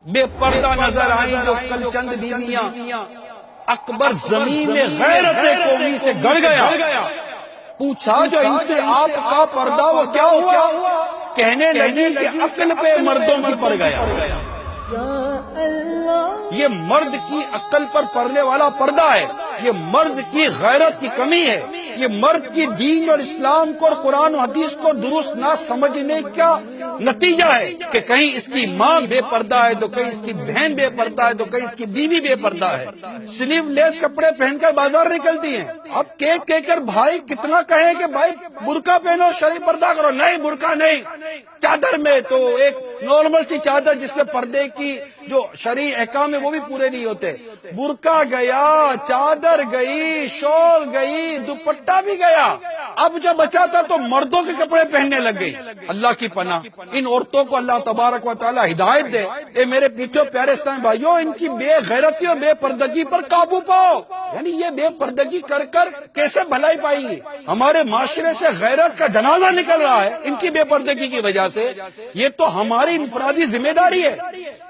بے پردہ نظر آئی جو کل چند بیویاں، اکبر زمین میں غیرت قومی سے گڑ گیا۔ پوچھا جو ان سے آپ کا پردہ وہ کیا ہوا؟ کہنے لگی کہ عقل پہ مردوں کی پڑ گیا۔ یہ مرد کی عقل پر پڑنے والا پردہ ہے، یہ مرد کی غیرت کی کمی ہے، یہ مرد کی دین اور اسلام کو اور قرآن و حدیث کو درست نہ سمجھنے کا نتیجہ ہے کہ کہیں اس کی ماں بے پردہ ہے تو کہیں اس کی بہن بے پردہ ہے تو کہیں اس کی بیوی بے پردہ ہے۔ سلیو لیس کپڑے پہن کر بازار نکلتی ہیں، اب کہہ کر بھائی کتنا کہیں کہ بھائی برقع پہنو، شرعی پردہ کرو، نہیں برقع نہیں۔ چادر میں تو ایک نارمل سی چادر جس میں پردے کی جو شرعی احکام ہے وہ بھی پورے نہیں ہوتے، برقع گیا، چادر گئی، شال گئی، دوپٹہ بھی گیا، اب جو بچا تھا تو مردوں کے کپڑے پہننے لگ گئی۔ اللہ کی پناہ ان عورتوں کو اللہ تبارک و تعالی ہدایت دے۔ اے میرے پیٹھو پیارے اسلامی بھائیوں، ان کی بے غیرتی اور بے پردگی پر قابو پاؤ۔ یعنی یہ بے پردگی کر کر کیسے بھلائی پائیں گے؟ ہمارے معاشرے سے غیرت کا جنازہ نکل رہا ہے ان کی بے پردگی کی وجہ سے۔ یہ تو ہماری انفرادی ذمہ داری ہے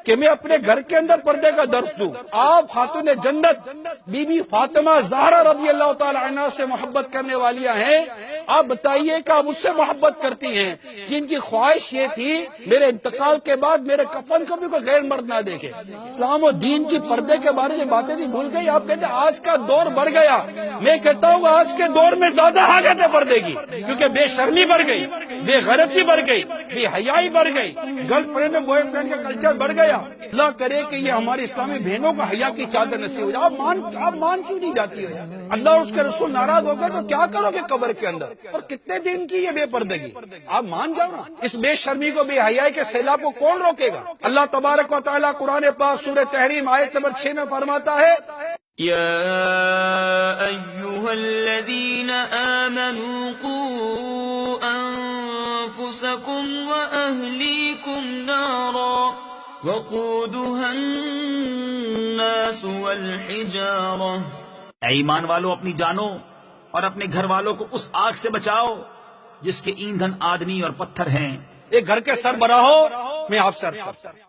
کہ میں اپنے گھر کے اندر پردے کا درس دوں۔ آپ خاتون جنت بی بی فاطمہ زہرا رضی اللہ تعالی عنہا سے محبت کرنے والیاں ہیں، آپ بتائیے کہ آپ اس سے محبت کرتی ہیں جن کی خواہش یہ تھی میرے انتقال کے بعد میرے کفن کو بھی کوئی غیر مرد نہ دیکھے۔ اسلام و دین کی پردے کے بارے میں باتیں نہیں بھول گئی، آپ کہتے ہیں آج کا دور بڑھ گیا، میں کہتا ہوں آج کے دور میں زیادہ حاجت ہے پردے کی، کیونکہ بے شرمی بڑھ گئی، بے غیرتی بڑھ گئی، بے حیائی بڑھ گئی، گرل فرینڈ اور بوائے فرینڈ کا کلچر بڑھ گیا۔ اللہ کرے کہ یہ ہماری اسلامی بہنوں کا حیا کی چادر نصیب ہو جائے۔ آپ مان کیوں نہیں جاتی ہو؟ اللہ اور اس کے رسول ناراض ہو گئے تو کیا کرو گے قبر کے اندر؟ اور کتنے دن کی یہ بے پردگی؟ آپ مان جاؤ نا۔ اس بے شرمی کو، بے حیائی کے سیلاب کو کون روکے گا؟ اللہ تبارک و تعالیٰ قرآن پاک سورہ تحریم آیت نمبر 6 میں فرماتا ہے، يا أيها الذين آمنوا قوا أنفسكم وأهليكم نارا وقودها الناس والحجارة۔ اے ایمان والو، اپنی جانوں اور اپنے گھر والوں کو اس آگ سے بچاؤ جس کے ایندھن آدمی اور پتھر ہیں۔ ایک گھر کے سربراہوں میں آپ سے عرض کرتا ہوں